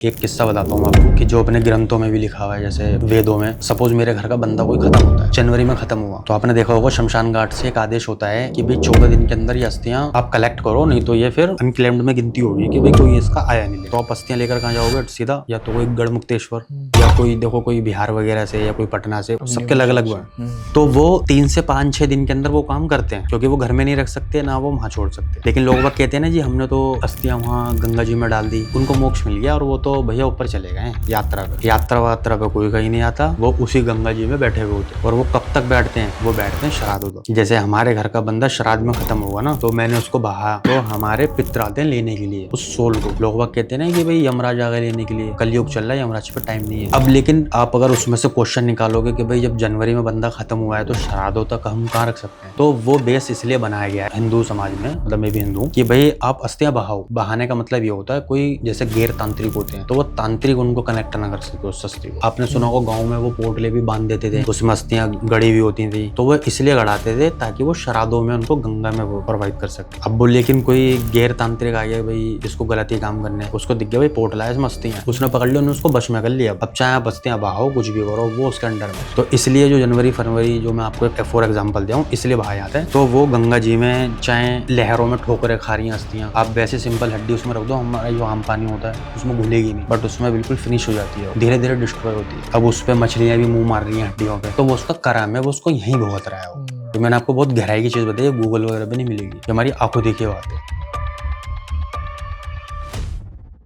एक किस्सा बताता हूँ आपको कि जो अपने ग्रंथों में भी लिखा हुआ है, जैसे वेदों में। सपोज मेरे घर का बंदा कोई खत्म होता है, जनवरी में खत्म हुआ, तो आपने देखा होगा शमशान घाट से एक आदेश होता है कि भाई 14 दिन के अंदर ये अस्थियां आप कलेक्ट करो, नहीं तो ये फिर अनक्लेम्ड में गिनती होगी कि भाई कोई इसका आया नहीं ले। तो आप अस्थियां लेकर कहाँ जाओगे? सीधा या तो कोई गढ़मुक्तेश्वर या कोई देखो कोई बिहार वगैरह से या कोई पटना से, सबके अलग अलग हुआ। तो वो 3 से 5-6 दिन के अंदर वो काम करते हैं, क्योंकि वो घर में नहीं रख सकते ना वो वहाँ छोड़ सकते। लेकिन लोग बाग कहते हैं ना जी हमने तो अस्थियां वहाँ गंगा जी में डाल दी, उनको मोक्ष मिल गया और वो तो भैया ऊपर चले गए यात्रा पे। यात्रा पे कोई कहीं नहीं आता, वो उसी गंगा जी में बैठे हुए होते। और वो कब तक बैठते हैं? वो बैठते हैं श्राद्ध तक। जैसे हमारे घर का बंदा श्राद्ध में खत्म हुआ ना, तो मैंने उसको बहा, तो हमारे पितर आते हैं लेने के लिए उस सोल को। लोग बाग कहते हैं ना कि भाई यमराज आ गए लेने के लिए, कलयुग चल रहा है, यमराज पे टाइम नहीं है अब। लेकिन आप अगर उसमें से क्वेश्चन निकालोगे कि भाई जब जनवरी में बंदा खत्म हुआ है तो श्राद्धों तक हम कहाँ रख सकते हैं, तो वो बेस इसलिए बनाया गया है हिंदू समाज में, मतलब मैं भी हिंदू, कि भाई आप अस्थियां बहाओ। बहाने का मतलब ये होता है कोई जैसे गैर तांत्रिक होते हैं तो वो तांत्रिक उनको कनेक्ट ना कर सके उस अस्थि को। आपने सुना होगा गाँव में वो पोटले भी बांध देते थे, उसमें अस्थियां गड़ी हुई होती थी, तो वो इसलिए गड़ाते थे ताकि वो श्राद्धों में उनको गंगा में वो प्रोवाइड कर सके। अब वो लेकिन कोई गैर तांत्रिक आ गया भाई इसको गलत ही काम करने, उसको दिख गया भाई पोटला है इसमें अस्थियां, उसने पकड़ लिया, उसको बश में कर लिया। अब चाहे आप अस्थियां बहाओ कुछ भी करो वो उसके अंडर में। तो इसलिए जो जनवरी फरवरी जो मैं आपको एक फॉर एग्जाम्पल दिया हूँ इसलिए बहाए जाते हैं। तो वो गंगा जी में चाहे लहरों में ठोकरे खा रही हैं अस्थियां, आप वैसे सिंपल हड्डी उसमें रख दो, हमारा जो आम पानी होता है उसमें घुलेगी नहीं, बट उसमें बिल्कुल फिनिश हो जाती है, धीरे धीरे डिस्ट्रॉय होती है। अब उस पर मछलियां भी मुंह मार रही हैं हड्डियों पे, तो वो उसका करम है, वो उसको यहीं भुगत रहा है। तो मैंने आपको बहुत गहराई की चीज बताई है, गूगल वगैरह पे नहीं मिलेगी, हमारी आंखों देखी बात है।